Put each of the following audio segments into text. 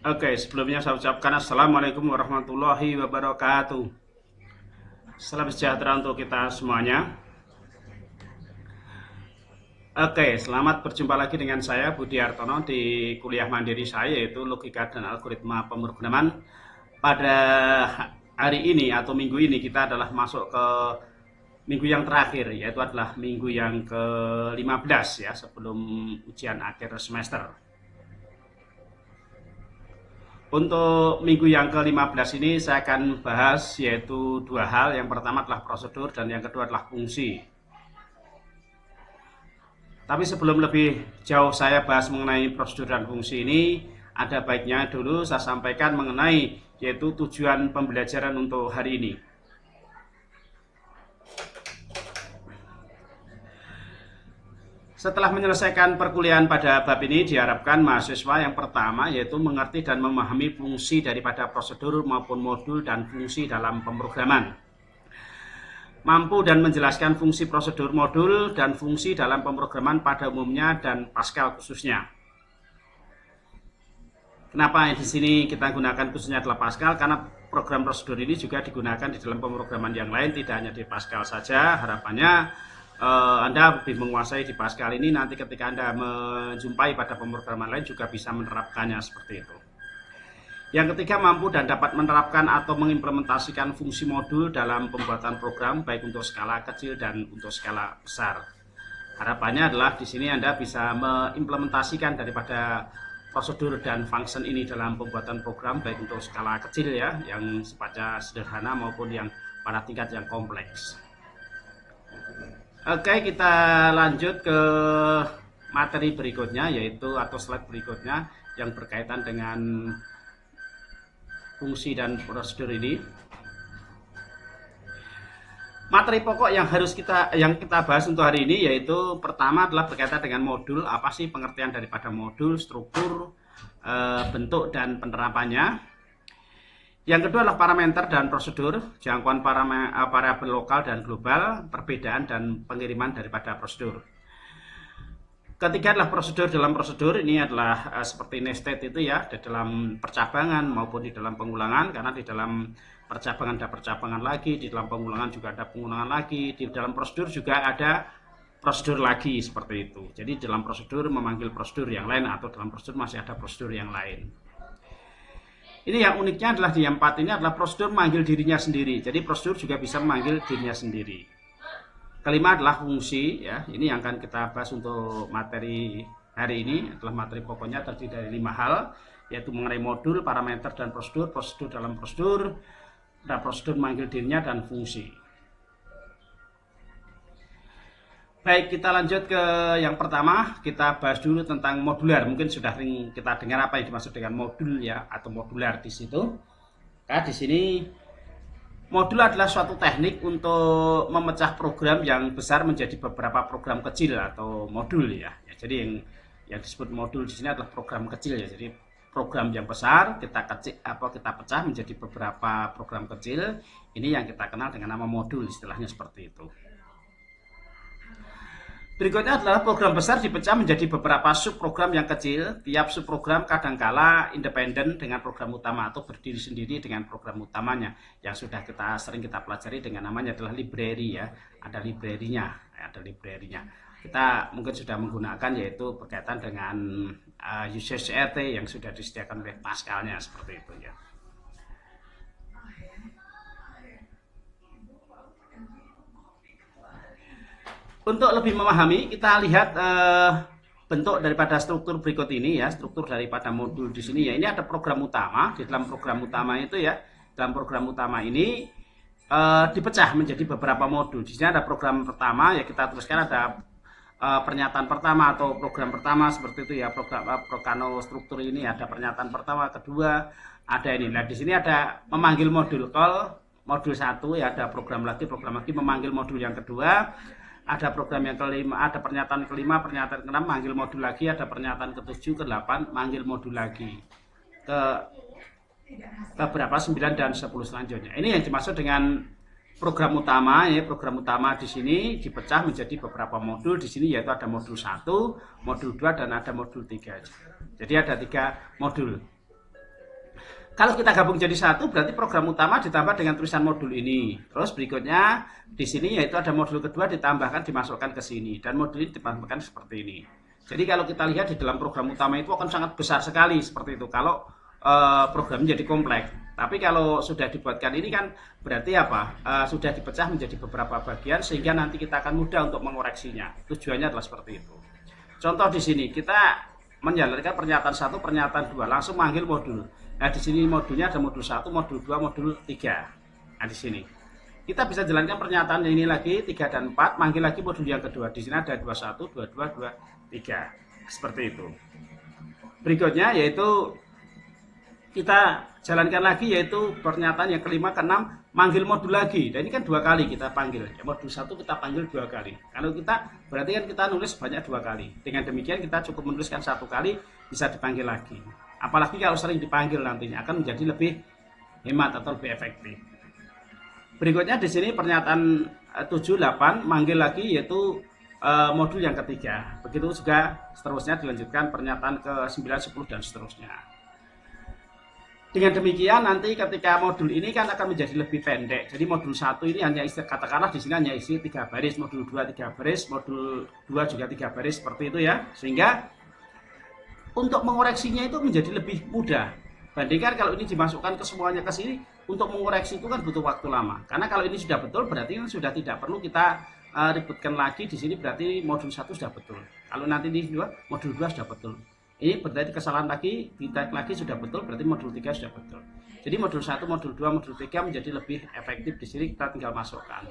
Oke, sebelumnya saya ucapkan Assalamualaikum warahmatullahi wabarakatuh. Salam sejahtera untuk kita semuanya. Oke, selamat berjumpa lagi dengan saya Budi Hartono di kuliah mandiri saya, yaitu Logika dan Algoritma Pemrograman. Pada hari ini atau minggu ini kita adalah masuk ke minggu yang terakhir, yaitu adalah minggu yang ke-15 ya, sebelum ujian akhir semester. Untuk minggu yang ke-15 ini saya akan bahas yaitu dua hal. Yang pertama adalah prosedur dan yang kedua adalah fungsi. Tapi sebelum lebih jauh saya bahas mengenai prosedur dan fungsi ini, ada baiknya dulu saya sampaikan mengenai yaitu tujuan pembelajaran untuk hari ini. Setelah menyelesaikan perkuliahan pada bab ini, diharapkan mahasiswa yang pertama yaitu mengerti dan memahami fungsi daripada prosedur maupun modul dan fungsi dalam pemrograman. Mampu dan menjelaskan fungsi prosedur, modul, dan fungsi dalam pemrograman pada umumnya dan Pascal khususnya. Kenapa di sini kita gunakan khususnya adalah Pascal? Karena program prosedur ini juga digunakan di dalam pemrograman yang lain, tidak hanya di Pascal saja. Harapannya Anda lebih menguasai di Pascal ini, nanti ketika Anda menjumpai pada pemrograman lain juga bisa menerapkannya seperti itu. Yang ketiga, mampu dan dapat menerapkan atau mengimplementasikan fungsi modul dalam pembuatan program, baik untuk skala kecil dan untuk skala besar. Harapannya adalah di sini Anda bisa mengimplementasikan daripada prosedur dan function ini dalam pembuatan program, baik untuk skala kecil ya, yang sifatnya sederhana maupun yang pada tingkat yang kompleks. Oke, kita lanjut ke materi berikutnya, yaitu atau slide berikutnya yang berkaitan dengan fungsi dan prosedur ini. Materi pokok yang kita bahas untuk hari ini yaitu pertama adalah berkaitan dengan modul. Apa sih pengertian daripada modul, struktur, bentuk dan penerapannya. Yang kedua adalah parameter dan prosedur, jangkauan variabel lokal dan global, perbedaan dan pengiriman daripada prosedur. Ketiga adalah prosedur dalam prosedur. Ini adalah seperti nested itu ya, di dalam percabangan maupun di dalam pengulangan, karena di dalam percabangan ada percabangan lagi, di dalam pengulangan juga ada pengulangan lagi, di dalam prosedur juga ada prosedur lagi seperti itu. Jadi dalam prosedur memanggil prosedur yang lain, atau dalam prosedur masih ada prosedur yang lain. Ini yang uniknya adalah di yang 4 ini adalah prosedur memanggil dirinya sendiri. Jadi prosedur juga bisa memanggil dirinya sendiri. Kelima adalah fungsi ya. Ini yang akan kita bahas untuk materi hari ini. Adalah materi pokoknya terdiri dari 5 hal, yaitu mengenai modul, parameter dan prosedur, prosedur dalam prosedur, dan prosedur memanggil dirinya dan fungsi. Baik, kita lanjut ke yang pertama. Kita bahas dulu tentang modular. Mungkin sudah sering kita dengar apa yang dimaksud dengan modul ya, atau modular di situ. Nah, di sini modul adalah suatu teknik untuk memecah program yang besar menjadi beberapa program kecil atau modul ya. Jadi yang disebut modul di sini adalah program kecil ya. Jadi program yang besar kita pecah menjadi beberapa program kecil. Ini yang kita kenal dengan nama modul, istilahnya seperti itu. Berikutnya adalah program besar dipecah menjadi beberapa subprogram yang kecil. Tiap subprogram kadangkala independen dengan program utama atau berdiri sendiri dengan program utamanya, yang sudah sering kita pelajari dengan namanya adalah library ya. Ada library-nya. Kita mungkin sudah menggunakan, yaitu berkaitan dengan UCCRT yang sudah disediakan oleh Pascalnya seperti itu ya. Untuk lebih memahami, kita lihat bentuk daripada struktur berikut ini ya, struktur daripada modul di sini ya. Ini ada program utama. Di dalam program utama itu ya, dalam program utama ini dipecah menjadi beberapa modul. Di sini ada program pertama ya, kita tuliskan ada pernyataan pertama atau program pertama seperti itu ya. Program struktur ini ada pernyataan pertama, kedua, ada ini. Nah, di sini ada memanggil modul call, modul 1 ya, ada program lagi memanggil modul yang kedua. Ada program yang kelima, ada pernyataan kelima, pernyataan keenam, manggil modul lagi, ada pernyataan ke-7, ke-8, manggil modul lagi. Ke berapa 9 dan 10 selanjutnya. Ini yang dimaksud dengan program utama ya. Program utama di sini dipecah menjadi beberapa modul di sini, yaitu ada modul 1, modul 2 dan ada modul 3. Jadi ada 3 modul. Kalau kita gabung jadi satu, berarti program utama ditambah dengan tulisan modul ini. Terus berikutnya di sini yaitu ada modul kedua ditambahkan, dimasukkan ke sini, dan modul ini ditambahkan seperti ini. Jadi kalau kita lihat di dalam program utama itu akan sangat besar sekali seperti itu. Kalau program menjadi kompleks. Tapi kalau sudah dibuatkan ini kan berarti apa? Sudah dipecah menjadi beberapa bagian sehingga nanti kita akan mudah untuk mengoreksinya. Tujuannya adalah seperti itu. Contoh di sini kita menjalankan pernyataan 1, pernyataan 2, langsung manggil modul. Nah, di sini modulnya ada modul 1, modul 2, modul 3. Nah, di sini kita bisa jalankan pernyataan ini lagi 3 dan 4, manggil lagi modul yang kedua. Di sini ada 21, 22, 23. Seperti itu. Berikutnya yaitu kita jalankan lagi yaitu pernyataan yang kelima, keenam, manggil modul lagi. Dan ini kan 2 kali kita panggil. Ya, modul 1 kita panggil 2 kali. Kalau kita berarti kan kita nulis banyak 2 kali. Dengan demikian kita cukup menuliskan 1 kali, bisa dipanggil lagi. Apalagi kalau sering dipanggil nantinya akan menjadi lebih hemat atau lebih efektif. Berikutnya di sini pernyataan 7, 8 manggil lagi yaitu modul yang ketiga. Begitu juga seterusnya dilanjutkan pernyataan ke 9, 10 dan seterusnya. Dengan demikian nanti ketika modul ini kan akan menjadi lebih pendek. Jadi modul 1 ini hanya isi, katakanlah di sini hanya isi 3 baris, modul 2 3 baris, modul 2 juga 3 baris seperti itu ya. Sehingga untuk mengoreksinya itu menjadi lebih mudah. Bandingkan kalau ini dimasukkan ke semuanya ke sini, untuk mengoreksi itu kan butuh waktu lama. Karena kalau ini sudah betul berarti kan sudah tidak perlu kita ributkan lagi. Di sini berarti modul 1 sudah betul. Kalau nanti di modul 2 sudah betul. Ini berarti kesalahan lagi, ditarik lagi sudah betul, berarti modul 3 sudah betul. Jadi modul 1, modul 2, modul 3 menjadi lebih efektif. Di sini kita tinggal masukkan.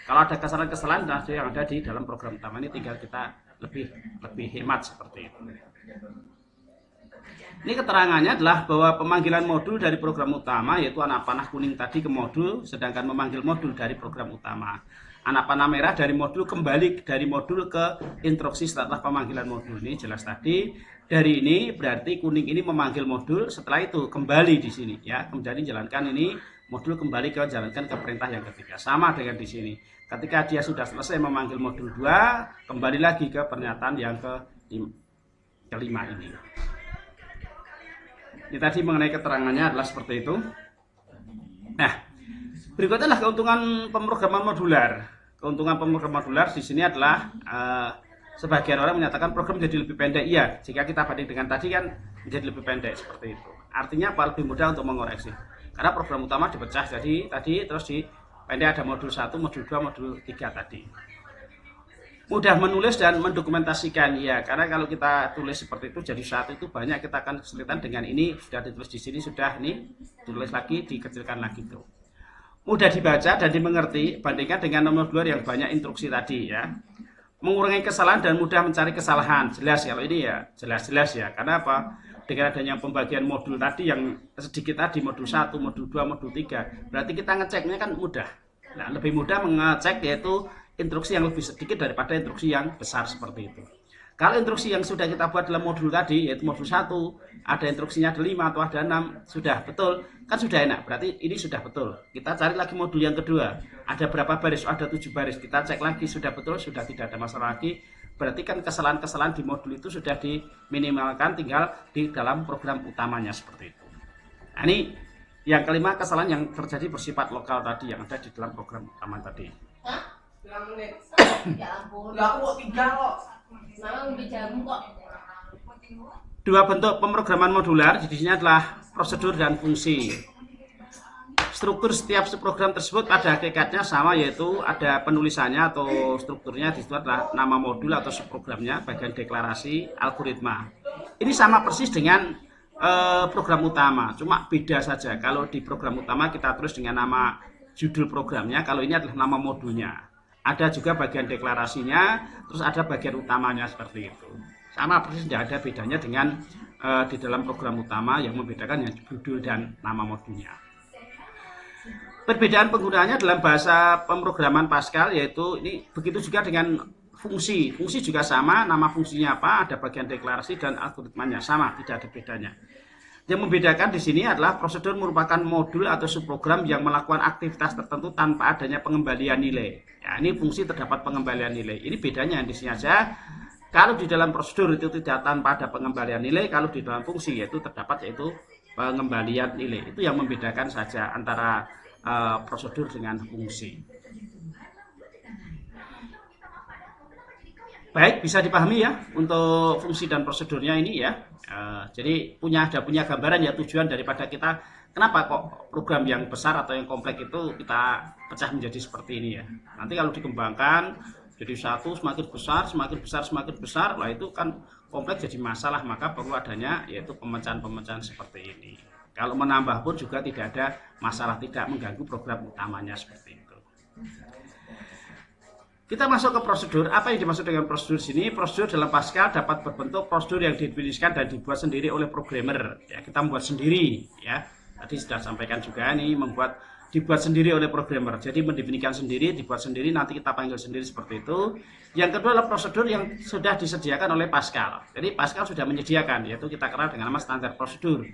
Kalau ada kesalahan-kesalahan yang ada di dalam program utama ini tinggal kita lebih hemat seperti itu. Ini keterangannya adalah bahwa pemanggilan modul dari program utama yaitu anak panah kuning tadi ke modul, sedangkan memanggil modul dari program utama. Anak panah merah dari modul kembali dari modul ke instruksi setelah pemanggilan modul. Ini jelas tadi. Dari ini berarti kuning ini memanggil modul, setelah itu kembali di sini ya, kemudian jalankan ini modul kembali ke jalankan ke perintah yang ketiga. Sama dengan di sini. Ketika dia sudah selesai memanggil modul 2, kembali lagi ke pernyataan yang kelima ini. Ini tadi mengenai keterangannya adalah seperti itu. Nah, berikutnya adalah keuntungan pemrograman modular. Keuntungan pemrograman modular di sini adalah sebagian orang menyatakan program menjadi lebih pendek. Iya, jika kita banding dengan tadi kan menjadi lebih pendek seperti itu. Artinya apa? Lebih mudah untuk mengoreksi. Karena program utama dipecah jadi tadi terus di pendek ada modul 1, modul 2, modul 3 tadi. Mudah menulis dan mendokumentasikan ya, karena kalau kita tulis seperti itu jadi satu itu banyak kita akan kesulitan. Dengan ini sudah ditulis di sini, sudah ini tulis lagi, dikecilkan lagi tuh. Mudah dibaca dan dimengerti bandingkan dengan nomor 2 yang banyak instruksi tadi ya. Mengurangi kesalahan dan mudah mencari kesalahan. Jelas kalau ini ya, jelas-jelas ya. Karena apa? Dengan adanya pembagian modul tadi yang sedikit tadi, modul 1, modul 2, modul 3, berarti kita ngeceknya kan mudah. Nah, lebih mudah mengecek yaitu instruksi yang lebih sedikit daripada instruksi yang besar seperti itu. Kalau instruksi yang sudah kita buat dalam modul tadi, yaitu modul 1, ada instruksinya ada 5 atau ada 6, sudah betul, kan sudah enak, berarti ini sudah betul. Kita cari lagi modul yang kedua, ada berapa baris, ada 7 baris, kita cek lagi, sudah betul, sudah tidak ada masalah lagi. Berarti kan kesalahan-kesalahan di modul itu sudah diminimalkan, tinggal di dalam program utamanya seperti itu. Nah, ini yang kelima, kesalahan yang terjadi bersifat lokal tadi, yang ada di dalam program utama tadi. Hah? 9 menit. Ya ampun. Lah aku kok 3 kok. Mama udah jamu kok. Dua bentuk pemrograman modular di sini adalah prosedur dan fungsi. Struktur setiap subprogram tersebut pada hakikatnya sama, yaitu ada penulisannya atau strukturnya di situ adalah nama modul atau subprogramnya, bagian deklarasi, algoritma. Ini sama persis dengan program utama, cuma beda saja. Kalau di program utama kita tulis dengan nama judul programnya, kalau ini adalah nama modulnya. Ada juga bagian deklarasinya, terus ada bagian utamanya seperti itu. Sama persis, tidak ada bedanya dengan di dalam program utama yang membedakan yang judul dan nama modulnya. Perbedaan penggunaannya dalam bahasa pemrograman Pascal yaitu ini, begitu juga dengan fungsi. Fungsi juga sama, nama fungsinya apa, ada bagian deklarasi dan algoritmanya sama, tidak ada bedanya. Yang membedakan di sini adalah prosedur merupakan modul atau subprogram yang melakukan aktivitas tertentu tanpa adanya pengembalian nilai. Ya, ini fungsi terdapat pengembalian nilai. Ini bedanya di sini aja. Kalau di dalam prosedur itu tidak tanpa ada pengembalian nilai, kalau di dalam fungsi yaitu terdapat yaitu pengembalian nilai. Itu yang membedakan saja antara prosedur dengan fungsi. Baik, bisa dipahami ya untuk fungsi dan prosedurnya ini ya. Jadi ada punya gambaran ya tujuan daripada kita kenapa kok program yang besar atau yang kompleks itu kita pecah menjadi seperti ini ya. Nanti kalau dikembangkan jadi satu semakin besar, lah itu kan kompleks jadi masalah, maka perlu adanya yaitu pemecahan-pemecahan seperti ini. Kalau menambah pun juga tidak ada masalah, tidak mengganggu program utamanya seperti itu. Kita masuk ke prosedur. Apa yang dimaksud dengan prosedur sini? Prosedur dalam Pascal dapat berbentuk prosedur yang didefinisikan dan dibuat sendiri oleh programmer. Ya, kita membuat sendiri. Ya, tadi sudah sampaikan juga nih, dibuat sendiri oleh programmer. Jadi mendefinisikan sendiri, dibuat sendiri, nanti kita panggil sendiri seperti itu. Yang kedua adalah prosedur yang sudah disediakan oleh Pascal. Jadi Pascal sudah menyediakan, yaitu kita kenal dengan nama standar prosedur.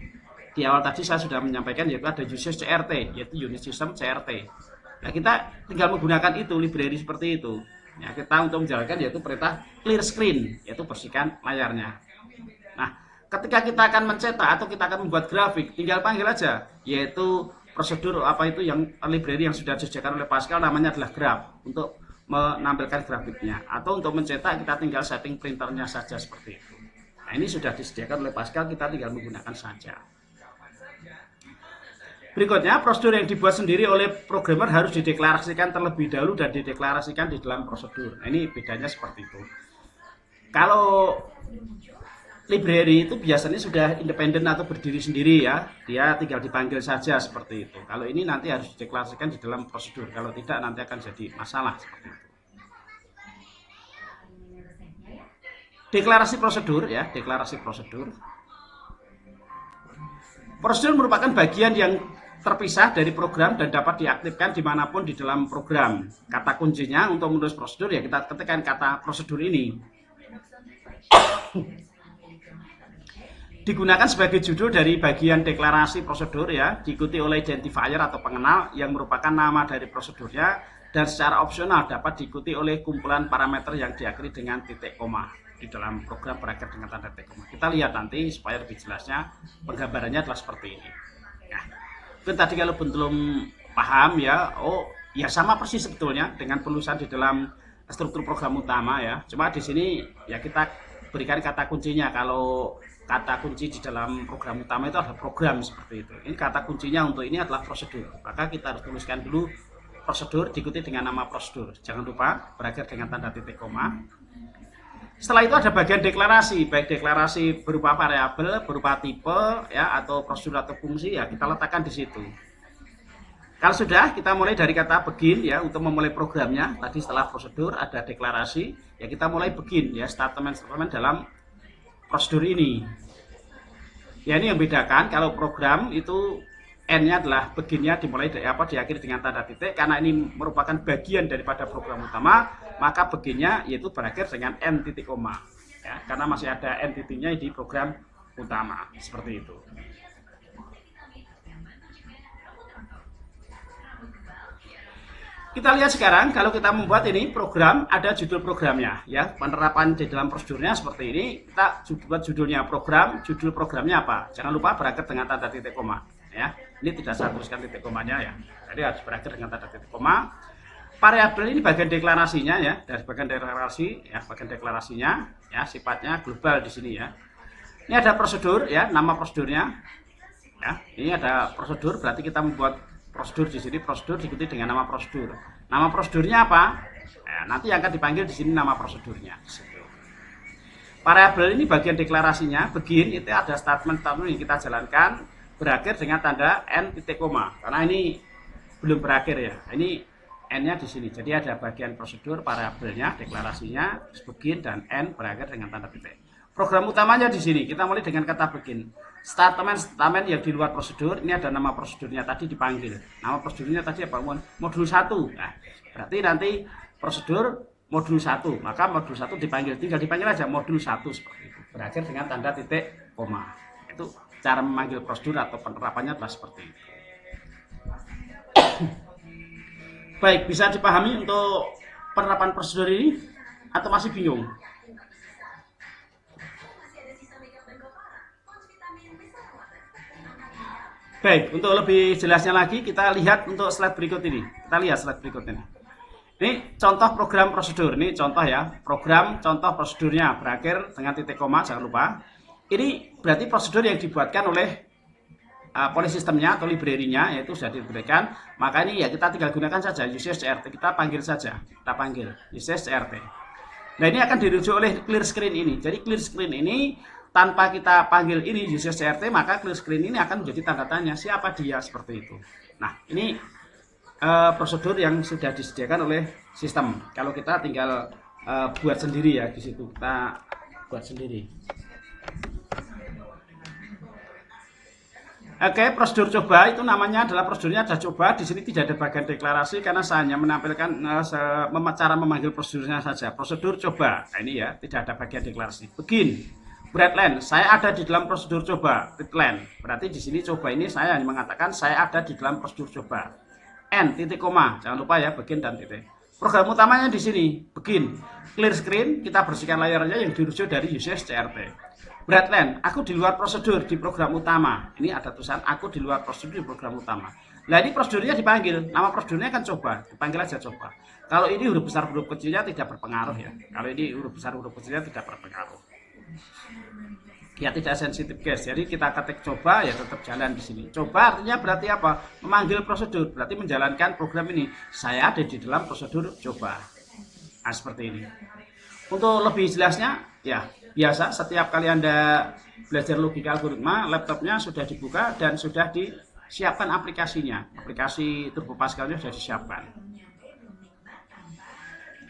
Di awal tadi saya sudah menyampaikan yaitu ada USIS CRT, yaitu Unit System CRT. Nah, kita tinggal menggunakan itu, library seperti itu. Ya, kita untuk menjalankan yaitu perintah clear screen, yaitu bersihkan layarnya. Nah, ketika kita akan mencetak atau kita akan membuat grafik, tinggal panggil aja, yaitu prosedur apa itu yang library yang sudah disediakan oleh Pascal, namanya adalah graph, untuk menampilkan grafiknya. Atau untuk mencetak kita tinggal setting printernya saja seperti itu. Nah, ini sudah disediakan oleh Pascal, kita tinggal menggunakan saja. Berikutnya, prosedur yang dibuat sendiri oleh programmer harus dideklarasikan terlebih dahulu dan dideklarasikan di dalam prosedur. Nah, ini bedanya seperti itu. Kalau library itu biasanya sudah independen atau berdiri sendiri ya, dia tinggal dipanggil saja seperti itu. Kalau ini nanti harus dideklarasikan di dalam prosedur, kalau tidak nanti akan jadi masalah seperti itu. Deklarasi prosedur ya, deklarasi prosedur. Prosedur merupakan bagian yang terpisah dari program dan dapat diaktifkan dimanapun di dalam program. Kata kuncinya untuk menulis prosedur ya kita ketikkan kata prosedur ini. Digunakan sebagai judul dari bagian deklarasi prosedur ya, diikuti oleh identifier atau pengenal yang merupakan nama dari prosedurnya dan secara opsional dapat diikuti oleh kumpulan parameter yang diakhiri dengan titik koma. Di dalam program berakhir dengan tanda titik koma. Kita lihat nanti supaya lebih jelasnya penggambarannya adalah seperti ini. Mungkin tadi kalau belum paham ya, ya sama persis sebetulnya dengan penulisan di dalam struktur program utama ya. Cuma di sini ya kita berikan kata kuncinya. Kalau kata kunci di dalam program utama itu adalah program seperti itu. Ini kata kuncinya untuk ini adalah prosedur. Maka kita harus tuliskan dulu prosedur diikuti dengan nama prosedur. Jangan lupa berakhir dengan tanda titik koma. Setelah itu ada bagian deklarasi, baik deklarasi berupa variabel, berupa tipe, ya atau prosedur atau fungsi ya kita letakkan di situ. Kalau sudah, kita mulai dari kata begin ya untuk memulai programnya. Tadi setelah prosedur ada deklarasi, ya kita mulai begin ya statement dalam prosedur ini. Ya ini yang bedakan kalau program itu N-nya adalah beginnya dimulai dari diakhiri dengan tanda titik karena ini merupakan bagian daripada program utama, maka beginnya yaitu berakhir dengan N titik koma. Ya, karena masih ada N titiknya di program utama seperti itu. Kita lihat sekarang kalau kita membuat ini program ada judul programnya ya, penerapan di dalam prosedurnya seperti ini. Kita buat judulnya program, judul programnya apa? Jangan lupa berakhir dengan tanda titik koma ya. Ini tidak saya tuliskan titik komanya ya. Jadi harus berakhir dengan tanda titik koma. Variabel ini bagian deklarasinya ya, dari bagian deklarasi ya, bagian deklarasinya ya sifatnya global di sini ya. Ini ada prosedur ya, nama prosedurnya. Ya, ini ada prosedur berarti kita membuat prosedur di sini, prosedur diikuti dengan nama prosedur. Nama prosedurnya apa? Ya, nanti yang akan dipanggil di sini nama prosedurnya. Variabel ini bagian deklarasinya, begin itu ada statement yang kita jalankan berakhir dengan tanda N titik koma. Karena ini belum berakhir ya. Ini N-nya di sini. Jadi ada bagian prosedur, variabelnya, deklarasinya, begin dan N berakhir dengan tanda titik. Program utamanya di sini. Kita mulai dengan kata begin. Statement yang di luar prosedur, ini ada nama prosedurnya tadi dipanggil. Nama prosedurnya tadi apa? Modul 1. Nah, berarti nanti prosedur modul 1. Maka modul 1 dipanggil. Tinggal dipanggil aja modul 1 seperti itu. Berakhir dengan tanda titik koma. Itu cara memanggil prosedur atau penerapannya adalah seperti itu. Baik, bisa dipahami untuk penerapan prosedur ini atau masih bingung? Baik, untuk lebih jelasnya lagi kita lihat untuk slide berikut ini. Kita lihat slide berikut ini. Ini contoh program prosedur. Ini contoh ya, program contoh prosedurnya berakhir dengan titik koma, jangan lupa. Ini berarti prosedur yang dibuatkan oleh polisistemnya atau library-nya, yaitu sudah diberikan. Maka ini ya kita tinggal gunakan saja usage.crt. Kita panggil saja, kita panggil usage.crt. Nah ini akan dirujuk oleh clear screen ini. Jadi clear screen ini tanpa kita panggil ini usage.crt, maka clear screen ini akan menjadi tanda tanya siapa dia, seperti itu. Nah ini prosedur yang sudah disediakan oleh sistem. Kalau kita tinggal buat sendiri ya, di situ kita buat sendiri. Oke, prosedur coba itu namanya adalah prosedurnya ada coba. Di sini tidak ada bagian deklarasi karena saya hanya menampilkan cara memanggil prosedurnya saja. Prosedur coba. Nah, ini ya, tidak ada bagian deklarasi. Begin. Breadline, saya ada di dalam prosedur coba. Breadline, berarti di sini coba ini saya hanya mengatakan saya ada di dalam prosedur coba. N titik koma, jangan lupa ya, begin dan titik. Program utamanya di sini, begin. Clear screen, kita bersihkan layarnya yang dirujuk dari usage.crt. Breadline, aku di luar prosedur di program utama. Ini ada tulisan aku di luar prosedur di program utama. Nah ini prosedurnya dipanggil, nama prosedurnya kan coba, dipanggil aja coba. Kalau ini huruf besar huruf kecilnya tidak berpengaruh ya. Kalau ini huruf besar huruf kecilnya tidak berpengaruh. Ya tidak sensitif guys. Jadi kita ketik coba ya tetap jalan di sini. Coba artinya berarti apa? Memanggil prosedur, berarti menjalankan program ini. Saya ada di dalam prosedur coba. Nah, seperti ini. Untuk lebih jelasnya ya biasa setiap kali Anda belajar logika algoritma, laptopnya sudah dibuka dan sudah disiapkan aplikasinya. Aplikasi Turbo Pascal-nya sudah disiapkan.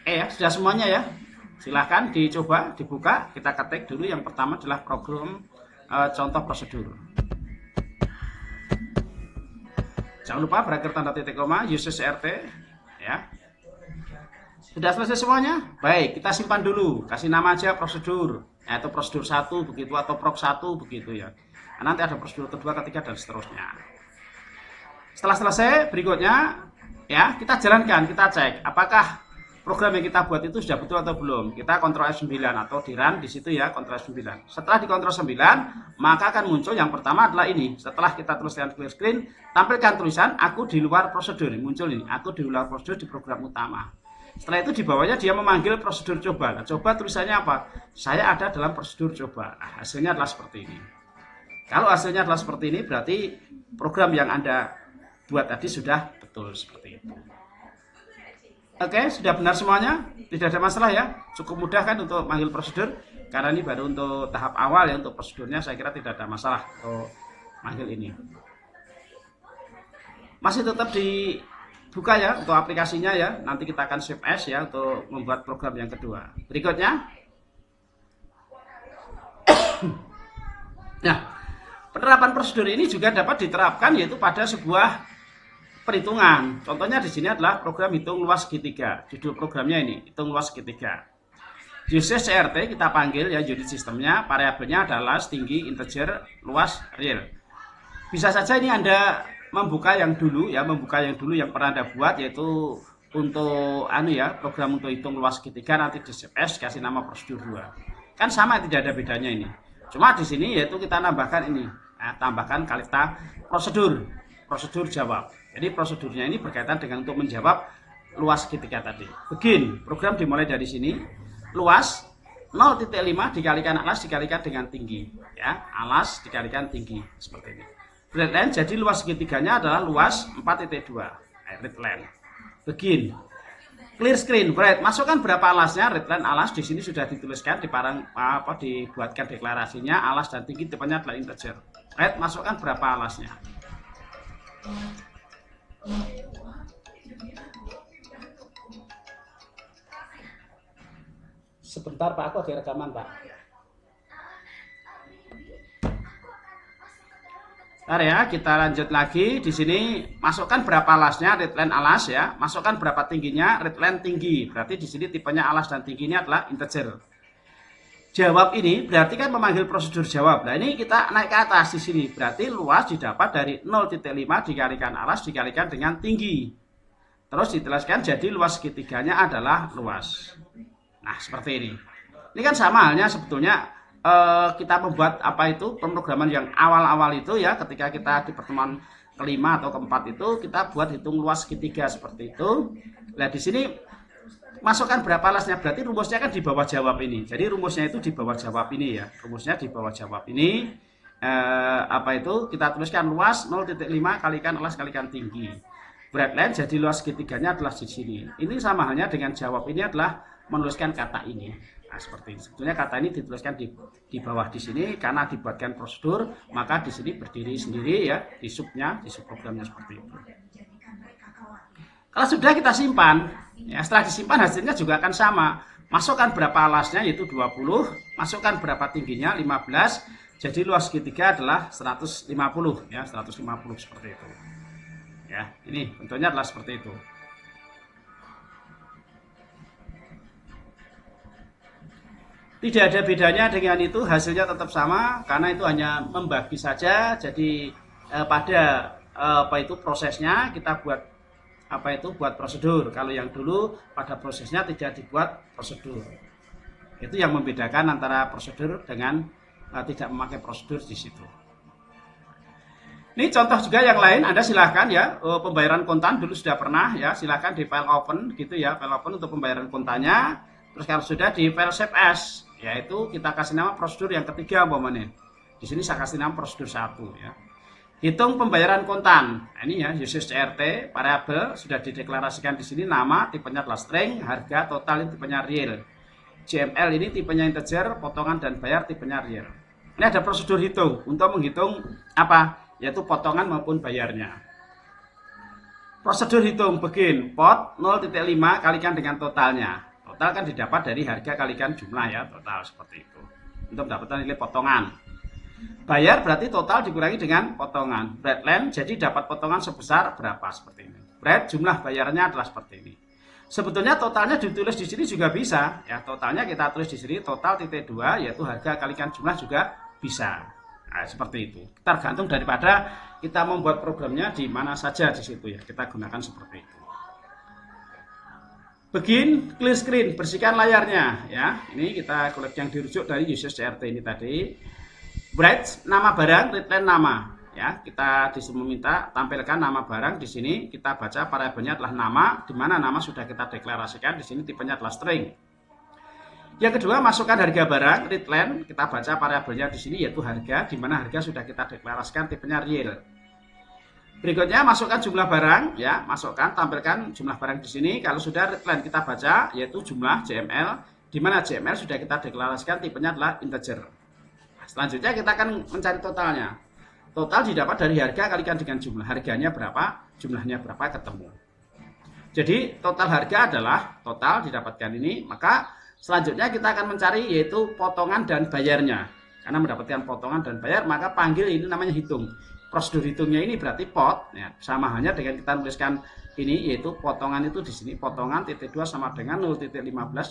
Ya, sudah semuanya ya. Silahkan dicoba, dibuka, kita ketik dulu. Yang pertama adalah program contoh prosedur. Jangan lupa berakhir tanda titik koma, usage.crt ya. Sudah selesai semuanya? Baik, kita simpan dulu. Kasih nama aja prosedur, yaitu prosedur 1 begitu atau prog 1 begitu ya. Nah, nanti ada prosedur kedua, ketiga dan seterusnya. Setelah selesai, berikutnya ya kita jalankan, kita cek apakah program yang kita buat itu sudah betul atau belum. Kita kontrol F9 atau di run di situ ya, kontrol F9. Setelah dikontrol 9, maka akan muncul yang pertama adalah ini. Setelah kita tuliskan clear screen, tampilkan tulisan aku di luar prosedur. Muncul ini, aku di luar prosedur di program utama. Setelah itu di bawahnya dia memanggil prosedur coba. Nah, coba tulisannya apa? Saya ada dalam prosedur coba. Nah, hasilnya adalah seperti ini. Kalau hasilnya adalah seperti ini, berarti program yang Anda buat tadi sudah betul seperti itu. Oke, sudah benar semuanya? Tidak ada masalah ya? Cukup mudah kan untuk manggil prosedur? Karena ini baru untuk tahap awal ya, untuk prosedurnya saya kira tidak ada masalah untuk manggil ini. Masih tetap dibuka ya untuk aplikasinya ya. Nanti kita akan save as ya untuk membuat program yang kedua. Berikutnya. Nah, penerapan prosedur ini juga dapat diterapkan yaitu pada sebuah perhitungan. Contohnya di sini adalah program hitung luas segitiga. Judul programnya ini, hitung luas segitiga. Usage.crt kita panggil ya unit sistemnya, variabelnya adalah tinggi, integer, luas, real. Bisa saja ini Anda membuka yang dulu ya, yang pernah Anda buat yaitu untuk program untuk hitung luas segitiga nanti di save as kasih nama prosedur 2. Kan sama, tidak ada bedanya ini. Cuma di sini yaitu kita nambahkan ini, tambahkan kata prosedur jawab. Jadi prosedurnya ini berkaitan dengan untuk menjawab luas segitiga tadi. Begin, program dimulai dari sini. Luas 0,5 dikalikan alas dikalikan dengan tinggi. Ya, alas dikalikan tinggi seperti ini. Breadline, jadi luas segitiganya adalah luas 4,2. Readline. Begin. Clear screen, bread. Masukkan berapa alasnya? Readline alas di sini sudah dituliskan dibuatkan deklarasinya. Alas dan tinggi tipenya adalah integer. Bread, masukkan berapa alasnya? Sebentar Pak, aku ada rekaman Pak. Bentar ya, kita lanjut lagi. Di sini masukkan berapa alasnya, readline alas ya. Masukkan berapa tingginya, readline tinggi. Berarti di sini tipenya alas dan tingginya adalah integer. Jawab ini berarti kan memanggil prosedur jawab. Nah ini kita naik ke atas di sini. Berarti luas didapat dari 0,5 dikalikan alas dikalikan dengan tinggi. Terus ditelaskan jadi luas segitiganya adalah luas. Nah seperti ini. Ini kan sama halnya sebetulnya kita membuat apa itu pemrograman yang awal-awal itu ya, ketika kita di pertemuan kelima atau keempat itu kita buat hitung luas segitiga seperti itu. Nah di sini masukkan berapa alasnya, berarti rumusnya kan di bawah jawab ini. Jadi rumusnya itu di bawah jawab ini ya, rumusnya di bawah jawab ini. Apa itu kita tuliskan luas 0,5 kalikan alas kalikan tinggi. Breadline jadi luas segitiganya adalah di sini. Ini sama halnya dengan jawab ini adalah menuliskan kata ini. Nah, seperti ini. Sebetulnya kata ini dituliskan di bawah di sini karena dibuatkan prosedur, maka di sini berdiri sendiri ya, di subprogramnya seperti itu. Kalau sudah kita simpan, ya setelah disimpan hasilnya juga akan sama. Masukkan berapa alasnya yaitu 20, masukkan berapa tingginya 15. Jadi luas segitiga adalah 150 ya, 150 seperti itu. Ya, ini bentuknya adalah seperti itu. Tidak ada bedanya dengan itu, hasilnya tetap sama karena itu hanya membagi saja. Jadi pada apa itu prosesnya kita buat apa itu buat prosedur. Kalau yang dulu pada prosesnya tidak dibuat prosedur. Itu yang membedakan antara prosedur dengan tidak memakai prosedur di situ. Ini contoh juga yang lain, Anda silahkan ya, pembayaran kontan dulu sudah pernah ya, silahkan di file open gitu ya, file open untuk pembayaran kontannya. Terus kalau sudah di file save as, yaitu kita kasih nama prosedur yang ketiga umpamanya. Di sini saya kasih nama prosedur 1 ya. Hitung pembayaran kontan. Nah, ini ya, usage CRT variabel sudah dideklarasikan di sini, nama tipenya adalah string, harga total ini tipenya real. JML ini tipenya integer, potongan dan bayar tipenya real. Ini ada prosedur hitung untuk menghitung apa? Yaitu potongan maupun bayarnya. Prosedur hitung begin, pot 0,5 kalikan dengan totalnya. Total kan didapat dari harga kalikan jumlah ya, total seperti itu. Untuk mendapatkan nilai potongan. Bayar berarti total dikurangi dengan potongan. Breadline jadi dapat potongan sebesar berapa seperti ini. Bread jumlah bayarnya adalah seperti ini. Sebetulnya totalnya ditulis di sini juga bisa. Ya, totalnya kita tulis di sini total titik 2 yaitu harga kalikan jumlah juga bisa. Nah, seperti itu. Tergantung daripada kita membuat programnya di mana saja di situ ya. Kita gunakan seperti itu. Begin clear screen, bersihkan layarnya ya. Ini kita kolek yang dirujuk dari usage CRT ini tadi. Bright nama barang, readline nama ya. Kita disuruh meminta tampilkan nama barang di sini. Kita baca variabelnya adalah nama, di mana nama sudah kita deklarasikan di sini tipenya adalah string. Yang kedua, masukkan harga barang, readline, kita baca variabelnya di sini yaitu harga, di mana harga sudah kita deklarasikan tipenya real. Berikutnya masukkan jumlah barang, ya, masukkan, tampilkan jumlah barang di sini. Kalau sudah readline kita baca yaitu jumlah JML, di mana JML sudah kita deklarasikan tipenya adalah integer. Nah, selanjutnya kita akan mencari totalnya. Total didapat dari harga kalikan dengan jumlah, harganya berapa, jumlahnya berapa ketemu. Jadi total harga adalah total didapatkan ini, maka selanjutnya kita akan mencari yaitu potongan dan bayarnya. Karena mendapatkan potongan dan bayar, maka panggil ini namanya hitung. Prosedur hitungnya ini berarti pot, ya, sama halnya dengan kita tuliskan ini yaitu potongan itu di sini potongan titik 2 sama dengan 0,15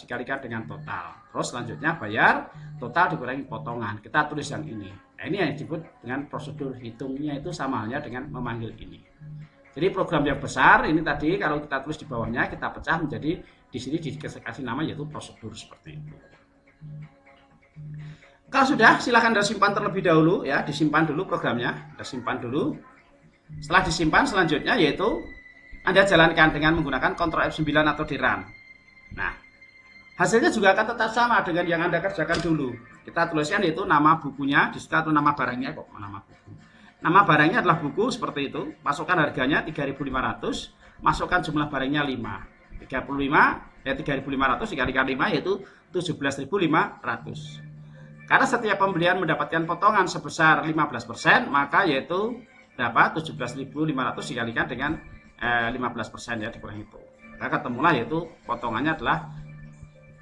dikalikan dengan total. Terus selanjutnya bayar total dikurangi potongan. Kita tulis yang ini. Nah, ini yang disebut dengan prosedur hitungnya itu sama halnya dengan memanggil ini. Jadi program yang besar ini tadi kalau kita tulis di bawahnya kita pecah menjadi di sini dikasih nama yaitu prosedur seperti itu. Kalau sudah silakan Anda simpan terlebih dahulu ya, disimpan dulu programnya, Anda simpan dulu. Setelah disimpan selanjutnya yaitu Anda jalankan dengan menggunakan Ctrl F9 atau di run. Nah, hasilnya juga akan tetap sama dengan yang Anda kerjakan dulu. Kita tuliskan yaitu nama bukunya di situ atau nama barangnya kok, nama buku. Nama barangnya adalah buku seperti itu. Masukkan harganya 3.500, masukkan jumlah barangnya 5. 35 ya 3.500 dikalikan 5 yaitu 17.500. Karena setiap pembelian mendapatkan potongan sebesar 15%, maka yaitu berapa? 17.500 dikalikan dengan 15% ya dikurang itu. Maka ketemulah yaitu potongannya adalah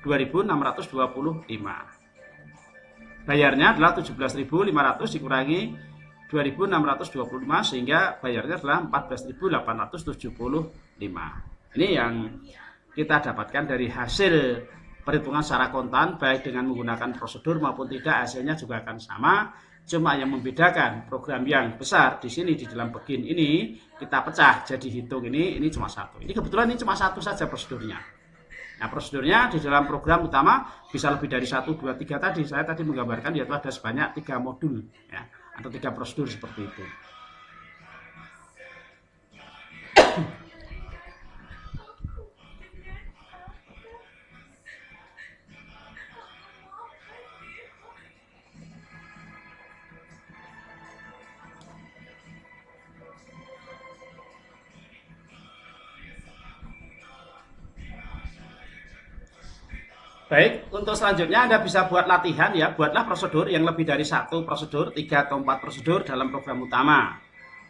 2.625. Bayarnya adalah 17.500 dikurangi 2.625 sehingga bayarnya adalah 14.875. Ini yang kita dapatkan dari hasil perhitungan secara kontan, baik dengan menggunakan prosedur maupun tidak, hasilnya juga akan sama. Cuma yang membedakan program yang besar di sini di dalam begin ini kita pecah jadi hitung ini cuma satu. Ini kebetulan ini cuma satu saja prosedurnya. Nah, prosedurnya di dalam program utama bisa lebih dari 1, 2, 3 tadi. Saya tadi menggambarkan yaitu ada sebanyak 3 modul ya, atau 3 prosedur seperti itu. Baik, untuk selanjutnya Anda bisa buat latihan ya, buatlah prosedur yang lebih dari 1 prosedur, 3 atau 4 prosedur dalam program utama.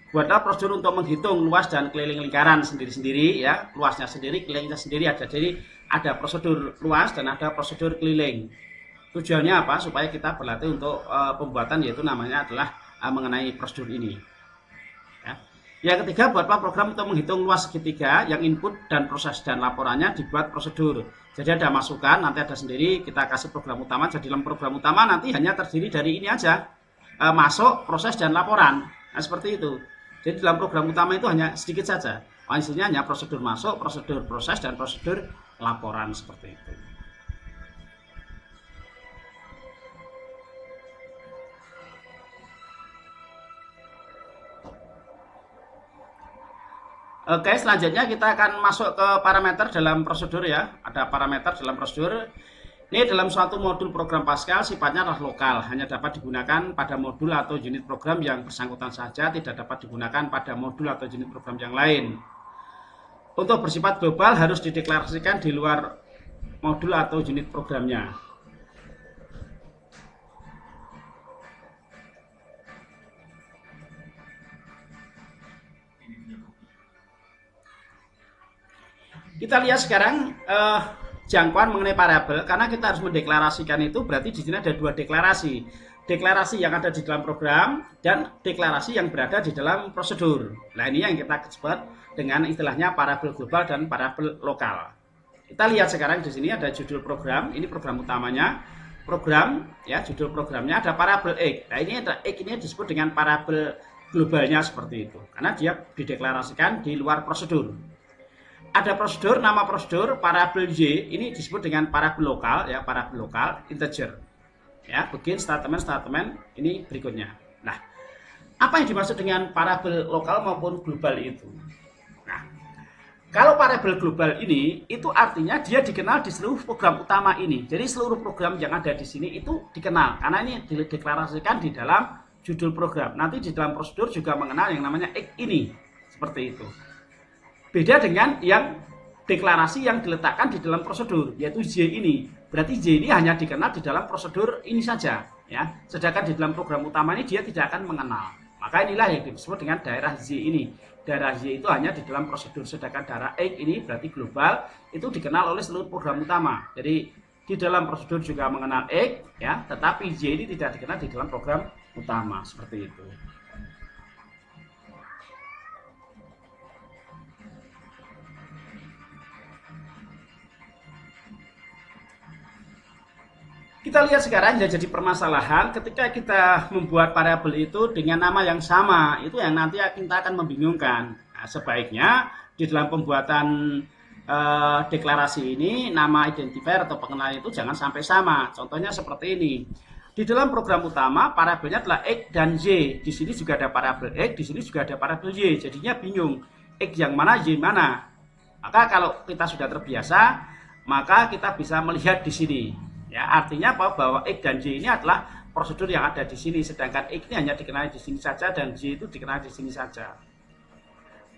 Buatlah prosedur untuk menghitung luas dan keliling lingkaran sendiri-sendiri ya, luasnya sendiri, kelilingnya sendiri ada. Jadi ada prosedur luas dan ada prosedur keliling. Tujuannya apa? Supaya kita berlatih untuk pembuatan, yaitu namanya adalah mengenai prosedur ini. Ya. Yang ketiga, buatlah program untuk menghitung luas segitiga yang input dan proses dan laporannya dibuat prosedur. Jadi ada masukan, nanti ada sendiri, kita kasih program utama. Jadi dalam program utama nanti hanya terdiri dari ini aja, masuk, proses, dan laporan. Nah, seperti itu. Jadi dalam program utama itu hanya sedikit saja. Isinya hanya prosedur masuk, prosedur proses, dan prosedur laporan seperti itu. Oke, selanjutnya kita akan masuk ke parameter dalam prosedur ya. Ada parameter dalam prosedur. Ini dalam suatu modul program Pascal sifatnya adalah lokal, hanya dapat digunakan pada modul atau unit program yang bersangkutan saja, tidak dapat digunakan pada modul atau unit program yang lain. Untuk bersifat global harus dideklarasikan di luar modul atau unit programnya. Kita lihat sekarang jangkauan mengenai variabel, karena kita harus mendeklarasikan itu, berarti di sini ada 2 deklarasi. Deklarasi yang ada di dalam program dan deklarasi yang berada di dalam prosedur. Nah, ini yang kita sebut dengan istilahnya variabel global dan variabel lokal. Kita lihat sekarang di sini ada judul program, ini program utamanya. Program ya, judul programnya ada variabel X. Nah, ini ada X, ini disebut dengan variabel globalnya seperti itu, karena dia dideklarasikan di luar prosedur. Ada prosedur, nama prosedur, variabel Y, ini disebut dengan variabel lokal, ya, variabel lokal, integer. Ya, begin statement ini berikutnya. Nah, apa yang dimaksud dengan variabel lokal maupun global itu? Nah, kalau variabel global ini, itu artinya dia dikenal di seluruh program utama ini. Jadi seluruh program yang ada di sini itu dikenal, karena ini dideklarasikan di dalam judul program. Nanti di dalam prosedur juga mengenal yang namanya X ini, seperti itu. Beda dengan yang deklarasi yang diletakkan di dalam prosedur, yaitu Y ini. Berarti Y ini hanya dikenal di dalam prosedur ini saja, ya. Sedangkan di dalam program utama ini dia tidak akan mengenal. Maka inilah yang disebut dengan daerah Y ini. Daerah Y itu hanya di dalam prosedur, sedangkan daerah X ini berarti global, itu dikenal oleh seluruh program utama. Jadi di dalam prosedur juga mengenal X, ya, tetapi Y ini tidak dikenal di dalam program utama, seperti itu. Kita lihat sekarang ya, jadi permasalahan ketika kita membuat variabel itu dengan nama yang sama, itu yang nanti kita akan membingungkan. Nah, sebaiknya di dalam pembuatan deklarasi ini nama identifier atau pengenal itu jangan sampai sama. Contohnya seperti ini. Di dalam program utama variabelnya adalah X dan Y. Di sini juga ada variabel X, di sini juga ada variabel Y. Jadinya bingung. X yang mana, Y mana. Maka kalau kita sudah terbiasa, maka kita bisa melihat di sini. Ya, artinya apa? Bahwa X dan Y ini adalah prosedur yang ada di sini, sedangkan X ini hanya dikenal di sini saja dan Y itu dikenal di sini saja.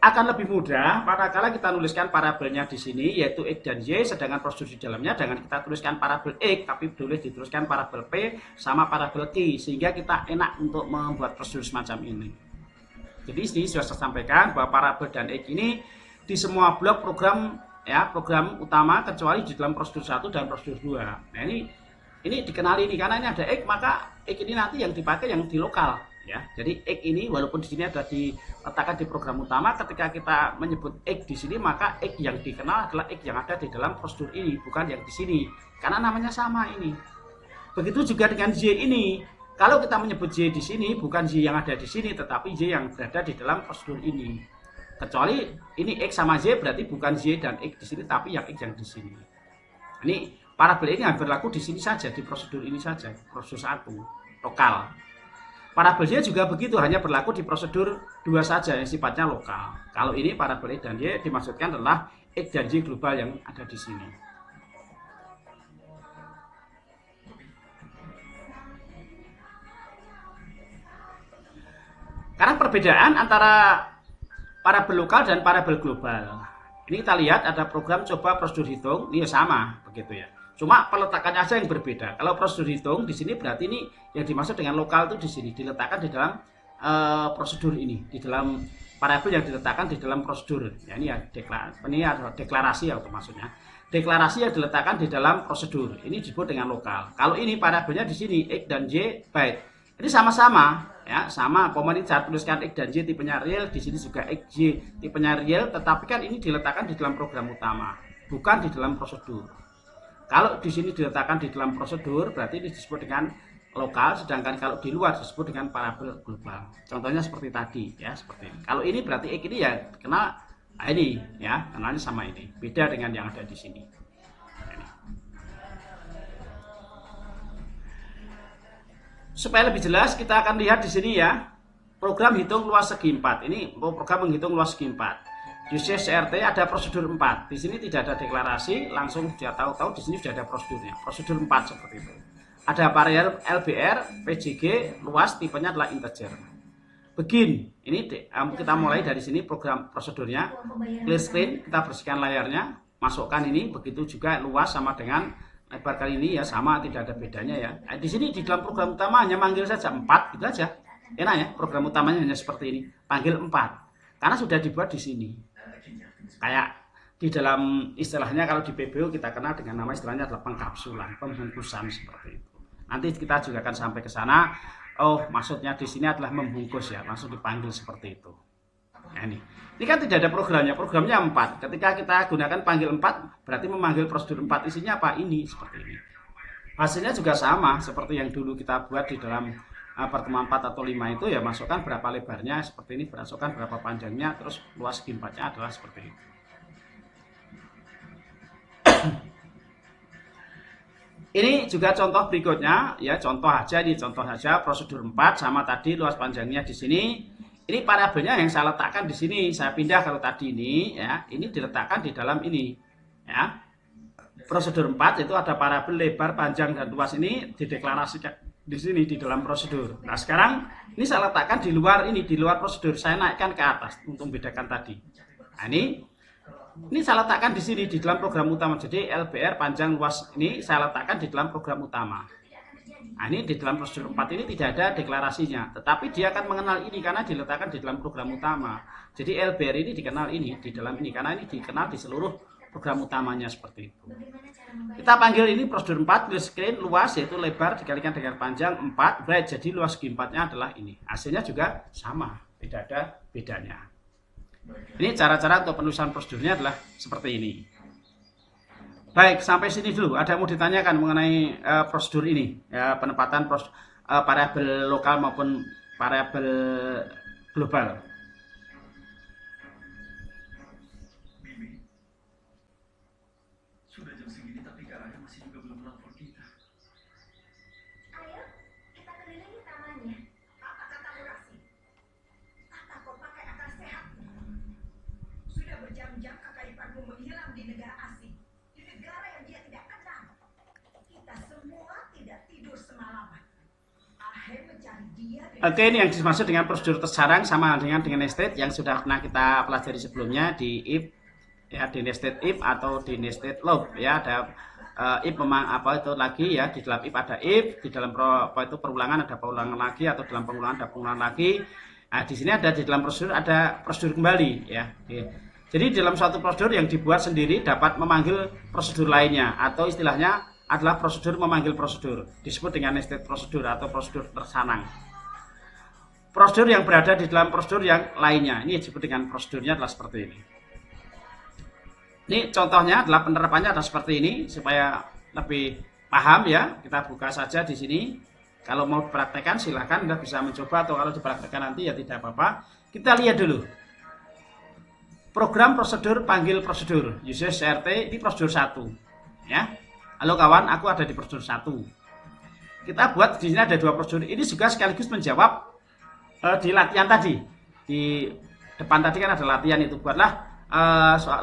Akan lebih mudah manakala kita nuliskan variabelnya di sini, yaitu X dan Y, sedangkan prosedur di dalamnya jangan kita tuliskan variabel X, tapi boleh dituliskan variabel P sama variabel Q, sehingga kita enak untuk membuat prosedur semacam ini. Jadi di sini sudah saya sampaikan bahwa variabel dan X ini di semua blok program, ya, program utama kecuali di dalam prosedur 1 dan prosedur 2. Nah, ini dikenali ini karena ini ada X, maka X ini nanti yang dipakai yang di lokal, ya. Jadi X ini walaupun di sini ada diletakkan di program utama, ketika kita menyebut X di sini, maka X yang dikenal adalah X yang ada di dalam prosedur ini, bukan yang di sini. Karena namanya sama ini. Begitu juga dengan Y ini. Kalau kita menyebut Y di sini, bukan Y yang ada di sini, tetapi Y yang berada di dalam prosedur ini. Kecuali ini X sama Y berarti bukan Y dan X di sini, tapi yang X yang di sini. Ini parabel ini hanya berlaku di sini saja, di prosedur ini saja, prosedur 1 lokal. Parabelnya juga begitu, hanya berlaku di prosedur 2 saja yang sifatnya lokal. Kalau ini parabel X dan Y dimaksudkan adalah X dan Y global yang ada di sini. Karena perbedaan antara parabel lokal dan parabel global. Ini kita lihat ada program coba prosedur hitung, ini sama begitu ya. Cuma peletakannya aja yang berbeda. Kalau prosedur hitung di sini berarti ini yang dimaksud dengan lokal itu di sini diletakkan di dalam prosedur ini, di dalam parabel yang diletakkan di dalam prosedur. Ya ini ya deklarasi ya maksudnya. Deklarasi yang diletakkan di dalam prosedur. Ini disebut dengan lokal. Kalau ini parabelnya di sini X dan Y byte. Ini sama-sama ya, sama komponen saya tuliskan X dan Y tipenya real, di sini juga X Y tipenya real, tetapi kan ini diletakkan di dalam program utama, bukan di dalam prosedur. Kalau di sini diletakkan di dalam prosedur, berarti ini disebut dengan lokal, sedangkan kalau di luar disebut dengan parabel global. Contohnya seperti tadi, ya seperti ini. Kalau ini berarti X ini ya kenal ini, ya kenalnya sama ini, beda dengan yang ada di sini. Ini. Supaya lebih jelas, kita akan lihat di sini ya, program hitung luas segi 4. Ini program menghitung luas segi 4. Usage CRT ada prosedur 4. Di sini tidak ada deklarasi, langsung dia tahu-tahu di sini sudah ada prosedurnya. Prosedur 4 seperti itu. Ada variabel LBR, PJG, luas tipenya adalah integer. Begin. Ini kita mulai dari sini program prosedurnya. Clear screen, kita bersihkan layarnya, masukkan ini, begitu juga luas sama dengan lebar kali ini ya sama, tidak ada bedanya ya. Di sini di dalam program utama hanya manggil saja 4 gitu aja. Enak ya, program utamanya hanya seperti ini, panggil 4. Karena sudah dibuat di sini. Kayak di dalam istilahnya kalau di PBO kita kenal dengan nama istilahnya adalah pengkapsulan, pembungkusan seperti itu. Nanti kita juga akan sampai ke sana. Oh, maksudnya di sini adalah membungkus ya, langsung dipanggil seperti itu. Nah, ini kan tidak ada programnya 4. Ketika kita gunakan panggil 4, berarti memanggil prosedur 4. Isinya apa? Ini seperti ini. Hasilnya juga sama seperti yang dulu kita buat di dalam pertemuan 4 atau 5 itu ya, masukkan berapa lebarnya seperti ini, masukkan berapa panjangnya, terus luas segi 4-nya adalah seperti ini. Ini juga contoh berikutnya ya, contoh aja prosedur 4 sama tadi luas panjangnya di sini. Ini parabelnya yang saya letakkan di sini, saya pindah kalau tadi ini ya, ini diletakkan di dalam ini ya. Prosedur 4 itu ada parabel lebar, panjang dan luas ini dideklarasikan di sini di dalam prosedur. Nah, sekarang ini saya letakkan di luar ini, di luar prosedur. Saya naikkan ke atas untuk membedakan tadi. Nah, ini saya letakkan di sini di dalam program utama. Jadi LBR panjang luas ini saya letakkan di dalam program utama. Nah, ini di dalam prosedur 4 ini tidak ada deklarasinya, tetapi dia akan mengenal ini karena diletakkan di dalam program utama. Jadi LBR ini dikenal ini di dalam ini karena ini dikenal di seluruh program utamanya seperti itu. Kita panggil ini prosedur 4, clear screen, luas yaitu lebar dikalikan dengan panjang 4, byte, jadi luas segi 4-nya adalah ini. Hasilnya juga sama, tidak ada bedanya. Ini cara-cara untuk penulisan prosedurnya adalah seperti ini. Baik, sampai sini dulu. Ada yang mau ditanyakan mengenai prosedur ini, ya, penempatan variabel lokal maupun variabel global. Sudah jam segini tapi Karanya masih juga belum telepon kita. Ayo, kita kelilingi tamannya. Apa katamu, Rasi? Kakak kau pakai akal sehat. Sudah berjam-jam kakak iparmu menghilang di negara asing. Di negara yang dia tidak kenal. Kita semua tidak tidur semalaman. Akhir mencari dia. Oke, ini yang dimaksud dengan prosedur tersarang sama dengan nested yang sudah pernah kita pelajari sebelumnya di if. Ya, di nested if atau di nested loop ya, ada if memang apa itu lagi ya, di dalam if ada if, di dalam perulangan ada perulangan lagi, atau dalam pengulangan ada pengulangan lagi. Nah, di sini ada di dalam prosedur ada prosedur kembali ya. Jadi dalam suatu prosedur yang dibuat sendiri dapat memanggil prosedur lainnya, atau istilahnya adalah prosedur memanggil prosedur, disebut dengan nested prosedur atau prosedur tersanang. Prosedur yang berada di dalam prosedur yang lainnya ini disebut dengan prosedurnya adalah seperti ini. Ini contohnya adalah penerapannya adalah seperti ini supaya lebih paham ya. Kita buka saja di sini. Kalau mau dipraktekkan silahkan, Anda bisa mencoba, atau kalau dipraktekkan nanti ya tidak apa-apa. Kita lihat dulu. Program prosedur panggil prosedur usage CRT ini prosedur 1 ya. Halo kawan, aku ada di prosedur 1. Kita buat di sini ada 2 prosedur. Ini juga sekaligus menjawab di latihan tadi. Di depan tadi kan ada latihan, itu buatlah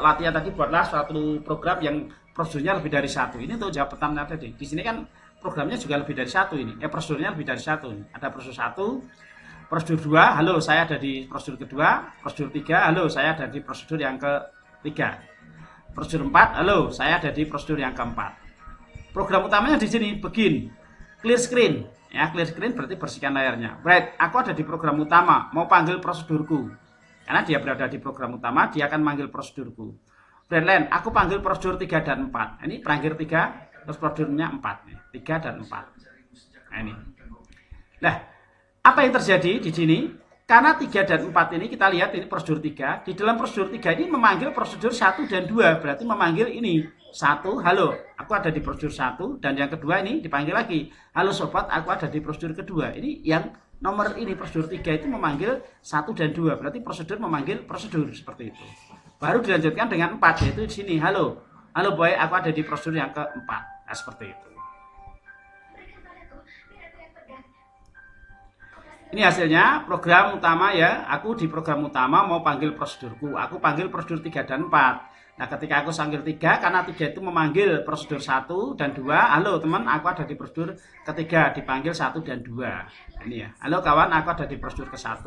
latihan tadi, buatlah suatu program yang prosedurnya lebih dari 1. Ini untuk jawab pertanyaan tadi. Di sini kan programnya juga lebih dari 1 ini. Prosedurnya lebih dari 1 ini. Ada prosedur 1, prosedur 2, halo saya ada di prosedur kedua, prosedur 3, halo saya ada di prosedur yang ketiga. Prosedur 4, halo saya ada di prosedur yang keempat. Program utamanya di sini begin. Clear screen. Ya, clear screen berarti bersihkan layarnya. Right, aku ada di program utama, mau panggil prosedurku. Karena dia berada di program utama, dia akan manggil prosedurku. Breadline, aku panggil prosedur 3 dan 4. Ini panggil 3, terus prosedurnya 4 nih. 3 dan 4. Nah, ini. Nah, apa yang terjadi di sini? Karena 3 dan 4 ini kita lihat ini prosedur 3. Di dalam prosedur 3 ini memanggil prosedur 1 dan 2. Berarti memanggil ini 1, halo, aku ada di prosedur 1. Dan yang kedua ini dipanggil lagi, halo sobat, aku ada di prosedur kedua. Ini yang nomor ini prosedur 3 itu memanggil 1 dan 2. Berarti prosedur memanggil prosedur seperti itu. Baru dilanjutkan dengan 4, yaitu di sini, halo boy, aku ada di prosedur yang keempat. Nah, seperti itu. Ini hasilnya program utama ya. Aku di program utama mau panggil prosedurku. Aku panggil prosedur 3 dan 4. Nah, ketika aku panggil 3, karena 3 itu memanggil prosedur 1 dan 2. Halo teman, aku ada di prosedur ketiga, dipanggil 1 dan 2. Ini ya. Halo kawan, aku ada di prosedur ke-1.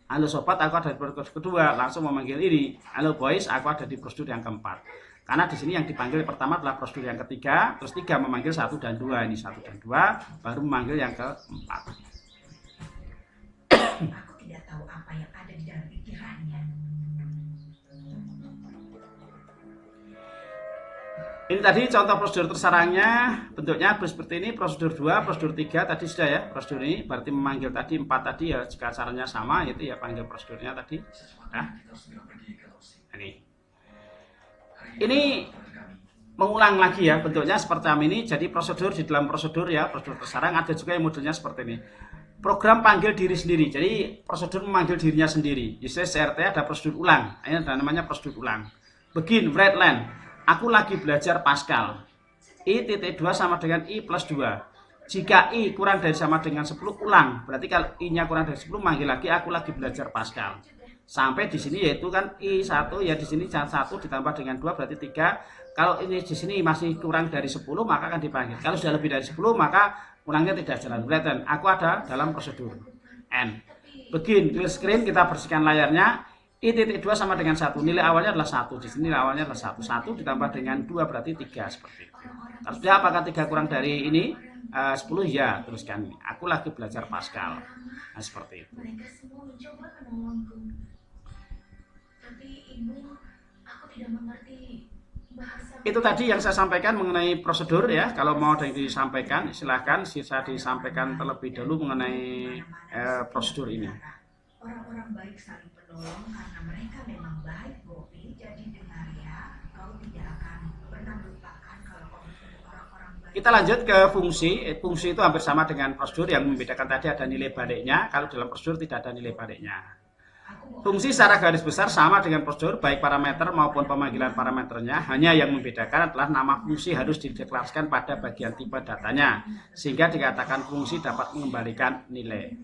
Halo sobat, aku ada di prosedur kedua. Langsung memanggil ini. Halo boys, aku ada di prosedur yang keempat. Karena di sini yang dipanggil pertama adalah prosedur yang ketiga, terus 3 memanggil 1 dan 2. Ini 1 dan 2, baru memanggil yang keempat. Aku tidak tahu apa yang ada di dalam pikirannya. Ini tadi contoh prosedur tersarangnya, bentuknya seperti ini, prosedur 2, prosedur 3 tadi sudah ya, prosedur ini berarti memanggil tadi 4 tadi ya, jika caranya sama yaitu ya panggil prosedurnya tadi. Nah, ini mengulang lagi ya, bentuknya seperti ini. Jadi prosedur di dalam prosedur ya, prosedur tersarang ada juga yang modelnya seperti ini. Program panggil diri sendiri, jadi prosedur memanggil dirinya sendiri. Di CRT ada prosedur ulang, ini ada namanya prosedur ulang. Begin, Breadline, aku lagi belajar Pascal. I.2 sama dengan I plus 2. Jika I kurang dari sama dengan 10, ulang. Berarti kalau I-nya kurang dari 10, manggil lagi aku lagi belajar Pascal. Sampai di sini yaitu kan I1 ya, di sini 1 ditambah dengan 2 berarti 3. Kalau ini di sini masih kurang dari 10, maka akan dipanggil. Kalau sudah lebih dari 10, maka ulangnya tidak jalan. Berarti aku ada dalam prosedur N. Begin, clear screen, kita bersihkan layarnya. I.2 sama dengan 1. Nilai awalnya adalah 1. Di sini nilai awalnya adalah 1. 1 ditambah dengan 2 berarti 3 seperti itu. Harusnya apakah 3 kurang dari ini 10 ya, teruskan. Aku lagi belajar Pascal. Nah, seperti itu. Mereka semua mencoba menolongku. Tapi ibu, aku tidak mengerti bahasa. Itu tadi yang saya sampaikan mengenai prosedur ya. Kalau mau disampaikan, silahkan bisa disampaikan terlebih dahulu mengenai prosedur ini. Orang-orang baik saling menolong karena mereka memang baik, Bobby. Jadi dengar ya, kau tidak akan pernah melupakan kalau kau bertemu orang-orang baik. Kita lanjut ke fungsi. Fungsi itu hampir sama dengan prosedur, yang membedakan tadi ada nilai baliknya. Kalau dalam prosedur tidak ada nilai baliknya. Fungsi secara garis besar sama dengan prosedur, baik parameter maupun pemanggilan parameternya. Hanya yang membedakan adalah nama fungsi harus dideklarasikan pada bagian tipe datanya, sehingga dikatakan fungsi dapat mengembalikan nilai.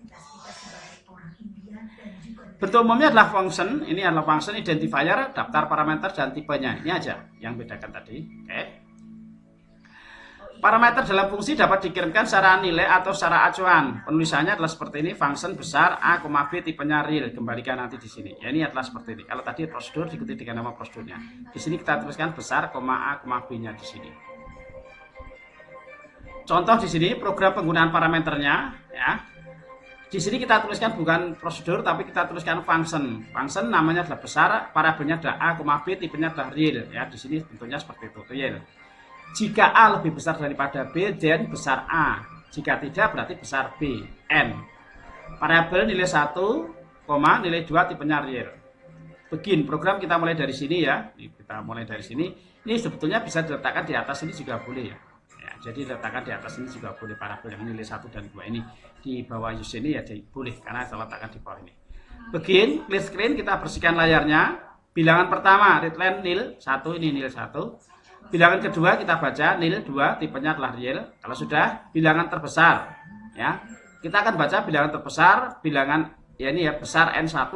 Bentuk umumnya adalah function. Ini adalah function identifier, daftar parameter dan tipenya. Ini aja yang bedakan tadi. Oke. Parameter dalam fungsi dapat dikirimkan secara nilai atau secara acuan. Penulisannya adalah seperti ini, function besar A, B, tipenya real. Kembalikan nanti di sini. Ya, ini adalah seperti ini. Kalau tadi prosedur diikuti dengan nama prosedurnya. Di sini kita tuliskan besar, A, B-nya di sini. Contoh di sini program penggunaan parameternya ya. Di sini kita tuliskan bukan prosedur, tapi kita tuliskan function. Function namanya adalah besar, parabelnya adalah A, B, tipenya adalah real. Ya, di sini bentuknya seperti itu, real. Jika A lebih besar daripada B, then besar A. Jika tidak, berarti besar B. N. Parabel nilai 1, nilai 2 tipenya real. Begin, program kita mulai dari sini ya. Kita mulai dari sini. Ini sebetulnya bisa diletakkan di atas ini juga boleh ya. Jadi letakkan di atas ini juga boleh, parabel yang nilai 1 dan 2 ini di bawah use ini ya boleh, karena saya letakkan di bawah ini. Begin, clear screen, kita bersihkan layarnya. Bilangan pertama, readline nil 1, ini nil 1. Bilangan kedua kita baca nil 2, tipenya adalah real. Kalau sudah, bilangan terbesar ya. Kita akan baca bilangan terbesar, bilangan ya ini ya besar n1,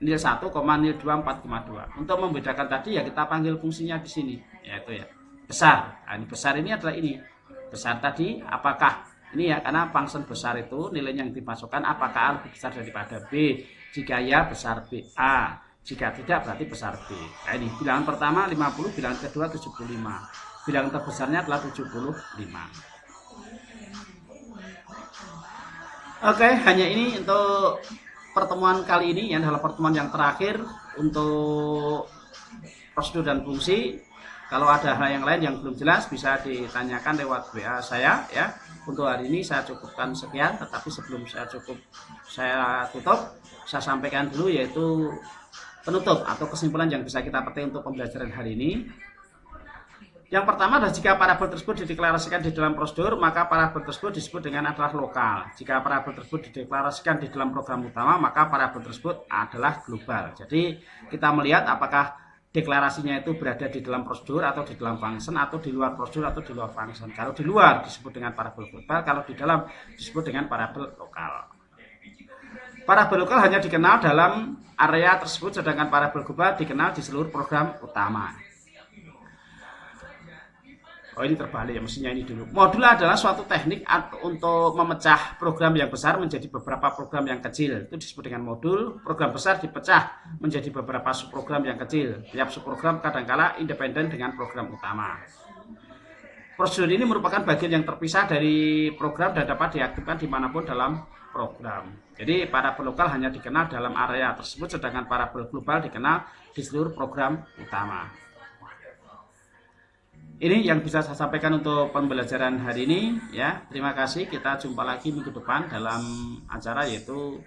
nil 1, nil 2 4,2. Untuk membedakan tadi ya kita panggil fungsinya di sini, yaitu ya besar. Nah, ini besar ini adalah ini. Besar tadi apakah ini ya, karena function besar itu nilai yang dimasukkan apakah A lebih besar daripada B. Jika ya besar B A. Jika tidak berarti besar B. Nah, ini bilangan pertama 50, bilangan kedua 75. Bilangan terbesarnya adalah 75. Oke, hanya ini untuk pertemuan kali ini yang adalah pertemuan yang terakhir untuk prosedur dan fungsi. Kalau ada hal yang lain yang belum jelas bisa ditanyakan lewat WA saya ya. Untuk hari ini saya cukupkan sekian, tetapi sebelum saya tutup, saya sampaikan dulu yaitu penutup atau kesimpulan yang bisa kita petik untuk pembelajaran hari ini. Yang pertama adalah jika parabol tersebut dideklarasikan di dalam prosedur, maka parabol tersebut disebut dengan adalah lokal. Jika parabol tersebut dideklarasikan di dalam program utama, maka parabol tersebut adalah global. Jadi kita melihat apakah deklarasinya itu berada di dalam prosedur atau di dalam function atau di luar prosedur atau di luar function. Kalau di luar disebut dengan parabol global, kalau di dalam disebut dengan parabol lokal. Parabol lokal hanya dikenal dalam area tersebut, sedangkan parabol global dikenal di seluruh program utama. Oh, ini terbalik ya, mestinya ini dulu. Modul adalah suatu teknik untuk memecah program yang besar menjadi beberapa program yang kecil. Itu disebut dengan modul. Program besar dipecah menjadi beberapa subprogram yang kecil. Tiap subprogram kadangkala independen dengan program utama. Prosedur ini merupakan bagian yang terpisah dari program dan dapat diaktifkan dimanapun dalam program. Jadi parabol lokal hanya dikenal dalam area tersebut, sedangkan parabol global dikenal di seluruh program utama. Ini yang bisa saya sampaikan untuk pembelajaran hari ini ya. Terima kasih, kita jumpa lagi minggu depan dalam acara yaitu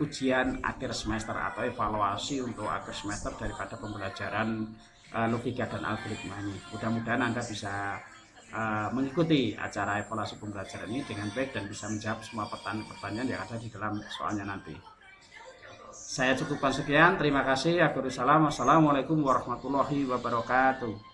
ujian akhir semester atau evaluasi untuk akhir semester daripada pembelajaran logika dan algoritma ini. Mudah-mudahan Anda bisa mengikuti acara evaluasi pembelajaran ini dengan baik dan bisa menjawab semua pertanyaan yang ada di dalam soalnya nanti. Saya cukupkan sekian, terima kasih. Assalamualaikum warahmatullahi wabarakatuh.